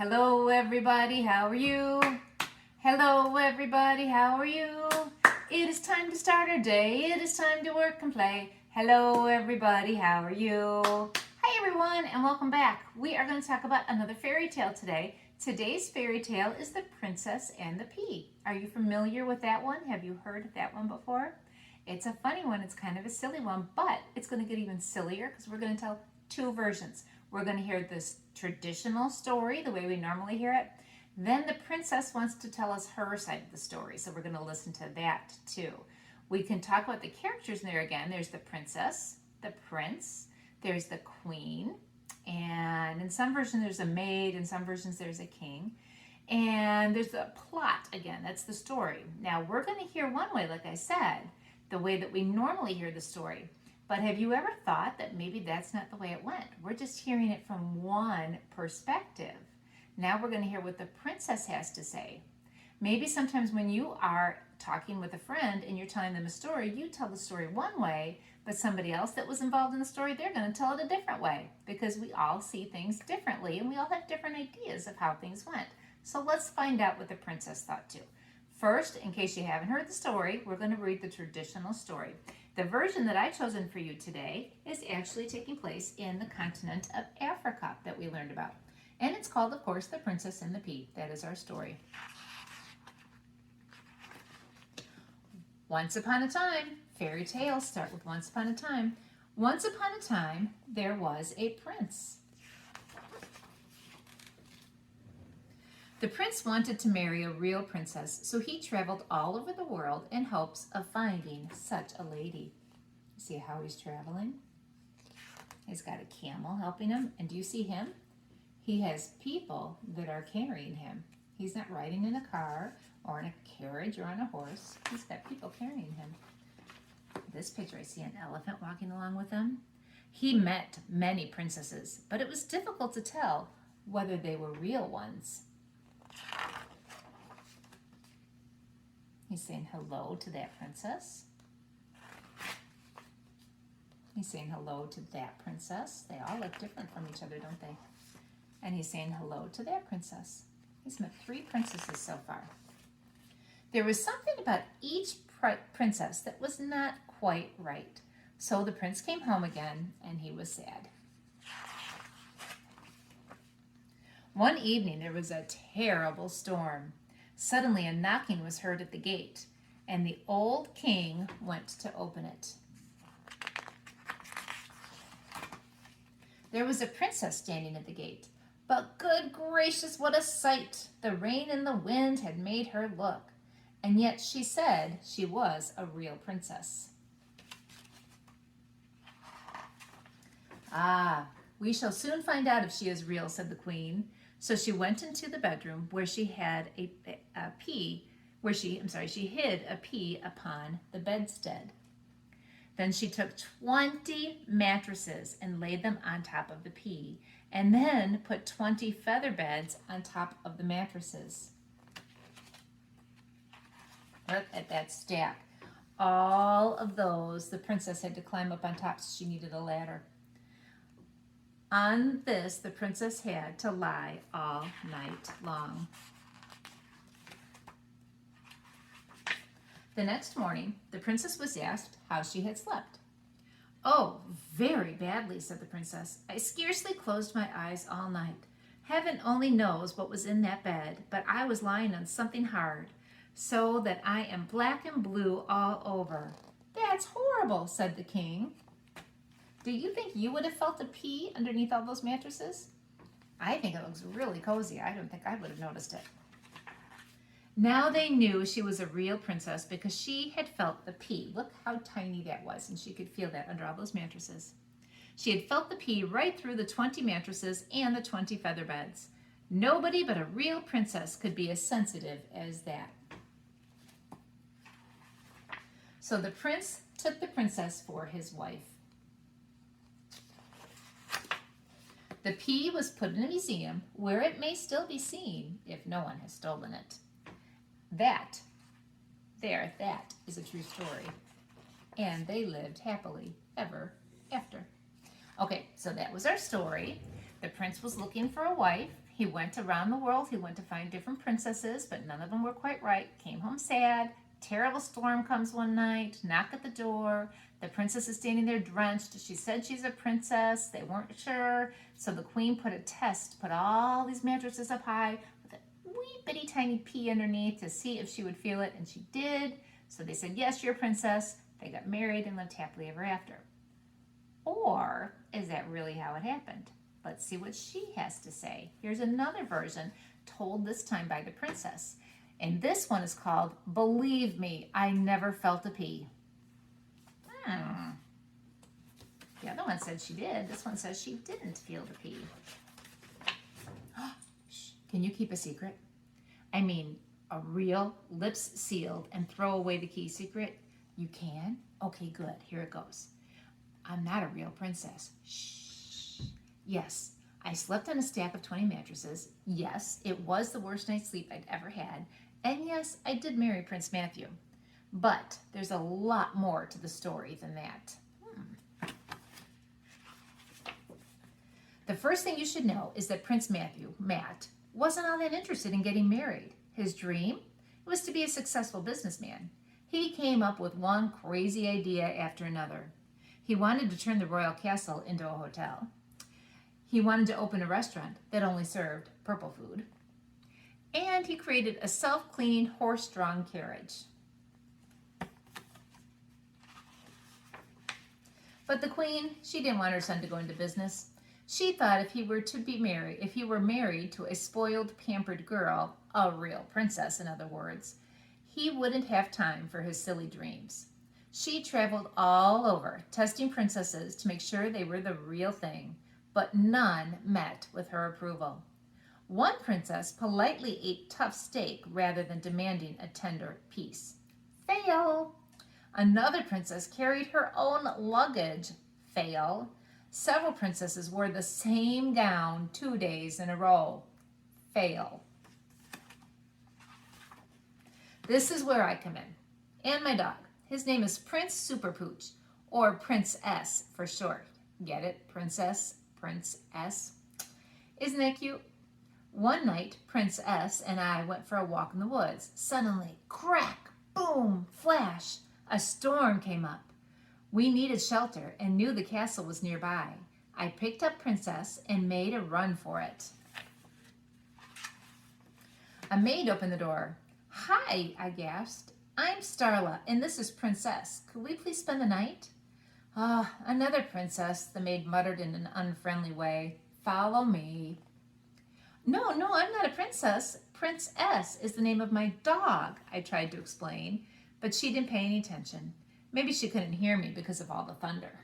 Hello everybody, how are you? Hello everybody, how are you? It is time to start our day. It is time to work and play. Hello everybody, how are you? Hi everyone and welcome back. We are going to talk about another fairy tale today. Today's fairy tale is The Princess and the Pea. Are you familiar with that one? Have you heard of that one before? It's a funny one. It's kind of a silly one, but it's going to get even sillier because we're going to tell two versions. We're going to hear this traditional story, the way we normally hear it. Then the princess wants to tell us her side of the story, so we're going to listen to that too. We can talk about the characters in there again. There's the princess, the prince, there's the queen, and in some versions there's a maid, in some versions there's a king. And there's the plot again, that's the story. Now we're going to hear one way, like I said, the way that we normally hear the story. But have you ever thought that maybe that's not the way it went? We're just hearing it from one perspective. Now we're going to hear what the princess has to say. Maybe sometimes when you are talking with a friend and you're telling them a story, you tell the story one way, but somebody else that was involved in the story, they're going to tell it a different way because we all see things differently and we all have different ideas of how things went. So let's find out what the princess thought too. First, in case you haven't heard the story, we're going to read the traditional story. The version that I've chosen for you today is actually taking place in the continent of Africa that we learned about. And it's called, of course, The Princess and the Pea. That is our story. Once upon a time, fairy tales start with once upon a time. Once upon a time, there was a prince. The prince wanted to marry a real princess, so he traveled all over the world in hopes of finding such a lady. See how he's traveling? He's got a camel helping him, and do you see him? He has people that are carrying him. He's not riding in a car or in a carriage or on a horse. He's got people carrying him. This picture, I see an elephant walking along with him. He met many princesses, but it was difficult to tell whether they were real ones. He's saying hello to that princess. He's saying hello to that princess. They all look different from each other, don't they? And he's saying hello to that princess. He's met 3 princesses so far. There was something about each princess that was not quite right. So the prince came home again and he was sad. One evening there was a terrible storm. Suddenly a knocking was heard at the gate, and the old king went to open it. There was a princess standing at the gate, but good gracious, what a sight! The rain and the wind had made her look, and yet she said she was a real princess. Ah, we shall soon find out if she is real, said the queen. So she went into the bedroom where she had she hid a pea upon the bedstead. Then she took 20 mattresses and laid them on top of the pea, and then put 20 feather beds on top of the mattresses. Look at that stack. All of those, the princess had to climb up on top, so she needed a ladder. On this, the princess had to lie all night long. The next morning, the princess was asked how she had slept. Oh, very badly, said the princess. I scarcely closed my eyes all night. Heaven only knows what was in that bed, but I was lying on something hard, so that I am black and blue all over. That's horrible, said the king. Do you think you would have felt a pea underneath all those mattresses? I think it looks really cozy. I don't think I would have noticed it. Now they knew she was a real princess because she had felt the pea. Look how tiny that was, and she could feel that under all those mattresses. She had felt the pea right through the 20 mattresses and the 20 feather beds. Nobody but a real princess could be as sensitive as that. So the prince took the princess for his wife. The pea was put in a museum where it may still be seen if no one has stolen it. That is a true story. And they lived happily ever after. Okay, so that was our story. The prince was looking for a wife. He went around the world. He went to find different princesses, but none of them were quite right. Came home sad. Terrible storm comes one night. Knock at the door. The princess is standing there drenched. She said she's a princess. They weren't sure. So the queen put a test, put all these mattresses up high with a wee bitty tiny pea underneath to see if she would feel it, and she did. So they said, yes, you're a princess. They got married and lived happily ever after. Or is that really how it happened? Let's see what she has to say. Here's another version told this time by the princess. And this one is called, Believe Me, I Never Felt a Pea. The other one said she did. This one says she didn't feel the pea. Can you keep a secret? I mean, a real lips sealed and throw away the key secret? You can? Okay, good. Here it goes. I'm not a real princess. Shh. Yes, I slept on a stack of 20 mattresses. Yes, it was the worst night's sleep I'd ever had. And yes, I did marry Prince Matthew. But there's a lot more to the story than that. The first thing you should know is that Prince Matthew, Matt, wasn't all that interested in getting married. His dream was to be a successful businessman. He came up with one crazy idea after another. He wanted to turn the royal castle into a hotel. He wanted to open a restaurant that only served purple food. And he created a self-cleaning horse-drawn carriage. But the queen, she didn't want her son to go into business. She thought if he were married to a spoiled, pampered girl, a real princess in other words, he wouldn't have time for his silly dreams. She traveled all over, testing princesses to make sure they were the real thing, but none met with her approval. One princess politely ate tough steak rather than demanding a tender piece. Fail! Another princess carried her own luggage. Fail! Several princesses wore the same gown 2 days in a row. Fail! This is where I come in. And my dog. His name is Prince Superpooch, or Prince S for short. Get it? Princess, Prince S. Isn't that cute? One night, Prince S and I went for a walk in the woods. Suddenly, crack, boom, flash, a storm came up. We needed shelter and knew the castle was nearby. I picked up Princess and made a run for it. A maid opened the door. Hi, I gasped. I'm Starla, and this is Princess. Could we please spend the night? Ah, another princess, the maid muttered in an unfriendly way. Follow me. No, I'm not a princess. Prince S is the name of my dog, I tried to explain, but she didn't pay any attention. Maybe she couldn't hear me because of all the thunder.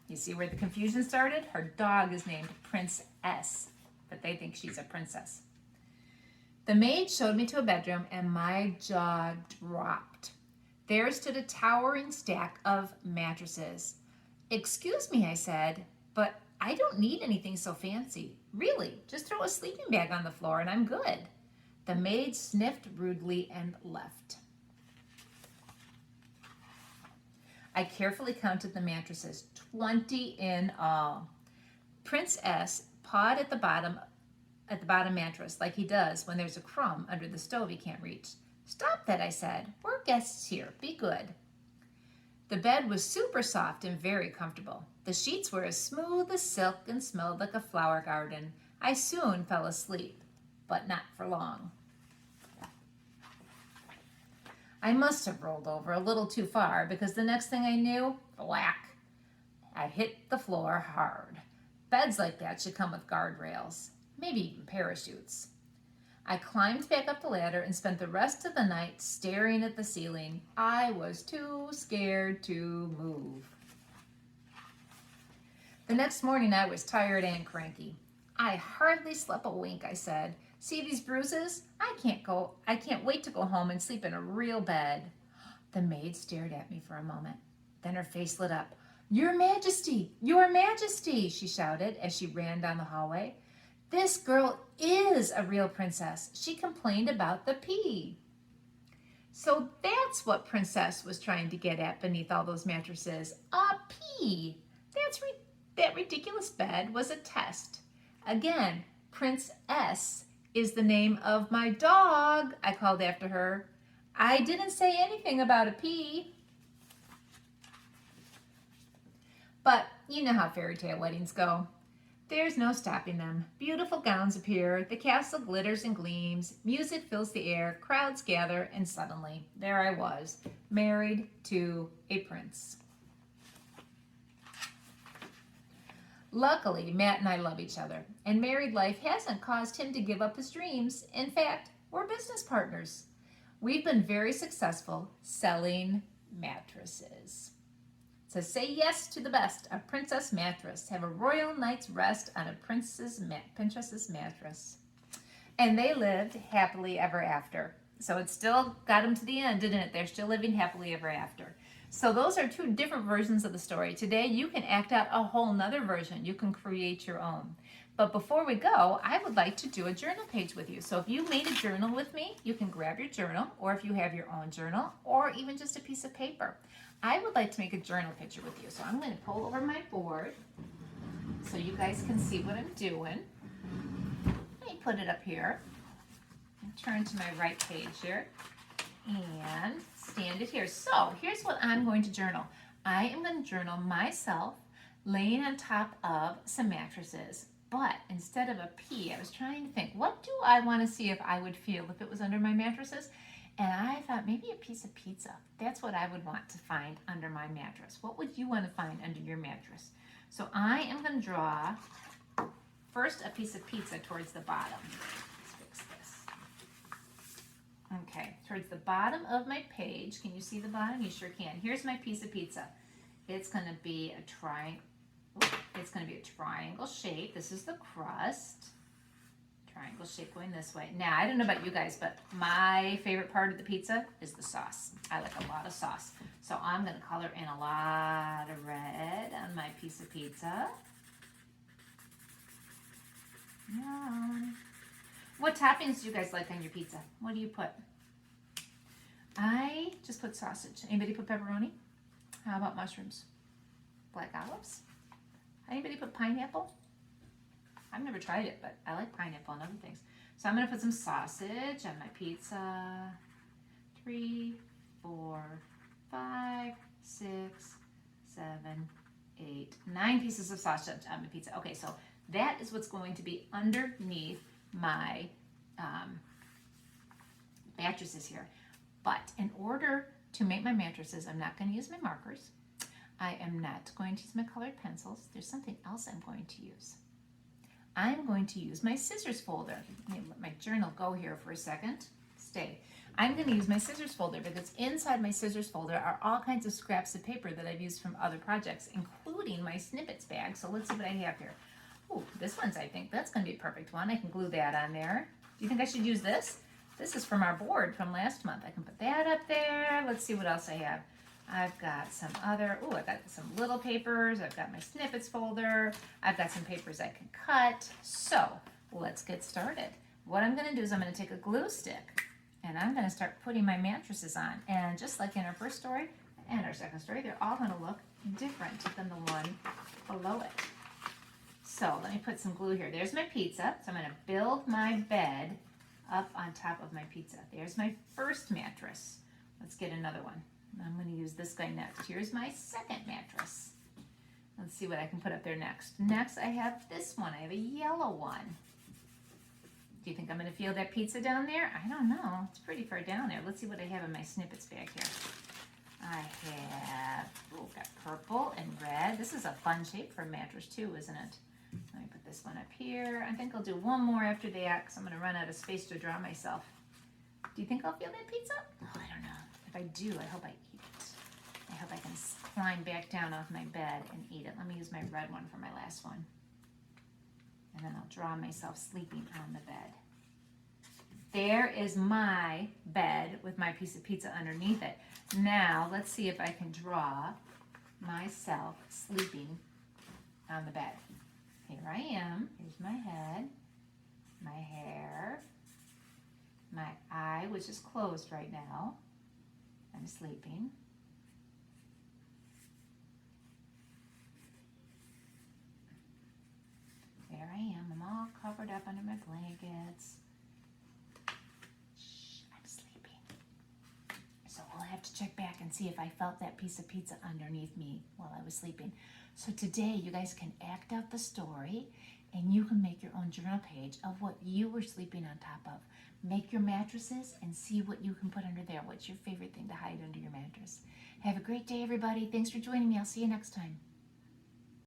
You see where the confusion started? Her dog is named Prince S, but they think she's a princess. The maid showed me to a bedroom and my jaw dropped. There stood a towering stack of mattresses. Excuse me, I said, but I don't need anything so fancy. Really, just throw a sleeping bag on the floor and I'm good. The maid sniffed rudely and left. I carefully counted the mattresses, 20 in all. Prince S pawed at the bottom mattress like he does when there's a crumb under the stove he can't reach. Stop that, I said. We're guests here. Be good. The bed was super soft and very comfortable. The sheets were as smooth as silk and smelled like a flower garden. I soon fell asleep, but not for long. I must have rolled over a little too far because the next thing I knew, whack, I hit the floor hard. Beds like that should come with guardrails, maybe even parachutes. I climbed back up the ladder and spent the rest of the night staring at the ceiling. I was too scared to move. The next morning I was tired and cranky. I hardly slept a wink, I said. See these bruises? I can't wait to go home and sleep in a real bed. The maid stared at me for a moment. Then her face lit up. Your Majesty, Your Majesty, she shouted as she ran down the hallway. This girl is a real princess. She complained about the pea. So that's what Princess was trying to get at beneath all those mattresses. A pea. That ridiculous bed was a test. Again, Princess is the name of my dog, I called after her. I didn't say anything about a P. But you know how fairy tale weddings go. There's no stopping them. Beautiful gowns appear, the castle glitters and gleams, music fills the air, crowds gather, and suddenly, there I was, married to a prince. Luckily, Matt and I love each other, and married life hasn't caused him to give up his dreams. In fact, we're business partners. We've been very successful selling mattresses. So say yes to the best, a princess mattress. Have a royal night's rest on a princess's mattress. And they lived happily ever after. So it still got them to the end, didn't it? They're still living happily ever after. So those are two different versions of the story. Today you can act out a whole nother version. You can create your own. But before we go, I would like to do a journal page with you. So if you made a journal with me, you can grab your journal, or if you have your own journal, or even just a piece of paper. I would like to make a journal picture with you. So I'm going to pull over my board so you guys can see what I'm doing. Let me put it up here. And turn to my right page here and stand it here. So here's what I'm going to journal. I am going to journal myself laying on top of some mattresses. But instead of a P, I was trying to think, what do I want to see if I would feel if it was under my mattresses? And I thought maybe a piece of pizza. That's what I would want to find under my mattress. What would you want to find under your mattress? So I am going to draw first a piece of pizza towards the bottom. Let's fix this. Okay, towards the bottom of my page. Can you see the bottom? You sure can. Here's my piece of pizza. It's going to be a triangle. It's going to be a triangle shape. This is the crust. Triangle shape going this way. Now, I don't know about you guys, but my favorite part of the pizza is the sauce. I like a lot of sauce. So I'm going to color in a lot of red on my piece of pizza. Yum. What toppings do you guys like on your pizza? What do you put? I just put sausage. Anybody put pepperoni? How about mushrooms? Black olives? Anybody put pineapple? I've never tried it, but I like pineapple and other things. So I'm going to put some sausage on my pizza. 3, 4, 5, 6, 7, 8, 9 pieces of sausage on my pizza. Okay, so that is what's going to be underneath my mattresses here. But in order to make my mattresses, I'm not going to use my markers. I am not going to use my colored pencils. There's something else I'm going to use. I'm going to use my scissors folder. Let me let my journal go here for a second. Stay. I'm going to use my scissors folder because inside my scissors folder are all kinds of scraps of paper that I've used from other projects, including my snippets bag. So let's see what I have here. Oh, this one's, I think, that's going to be a perfect one. I can glue that on there. Do you think I should use this? This is from our board from last month. I can put that up there. Let's see what else I have. I've got some other, I've got some little papers. I've got my snippets folder. I've got some papers I can cut. So let's get started. What I'm going to do is I'm going to take a glue stick and I'm going to start putting my mattresses on. And just like in our first story and our second story, they're all going to look different than the one below it. So let me put some glue here. There's my pizza. So I'm going to build my bed up on top of my pizza. There's my first mattress. Let's get another one. I'm going to use this guy next. Here's my second mattress. Let's see what I can put up there next. Next, I have this one. I have a yellow one. Do you think I'm going to feel that pizza down there? I don't know. It's pretty far down there. Let's see what I have in my snippets bag here. I have, got purple and red. This is a fun shape for a mattress too, isn't it? Let me put this one up here. I think I'll do one more after that because I'm going to run out of space to draw myself. Do you think I'll feel that pizza? Oh, I don't know. If I do, I hope I eat it. I hope I can climb back down off my bed and eat it. Let me use my red one for my last one. And then I'll draw myself sleeping on the bed. There is my bed with my piece of pizza underneath it. Now, let's see if I can draw myself sleeping on the bed. Here I am. Here's my head, my hair, my eye, which is closed right now. I'm sleeping. There I am. I'm all covered covered up under my blankets. Shh, I'm sleeping. So we'll have to check back and see if I felt that piece of pizza underneath me while I was sleeping. So today you guys can act out the story and you can make your own journal page of what you were sleeping on top of. Make your mattresses and see what you can put under there. What's your favorite thing to hide under your mattress? Have a great day, everybody. Thanks for joining me. I'll see you next time.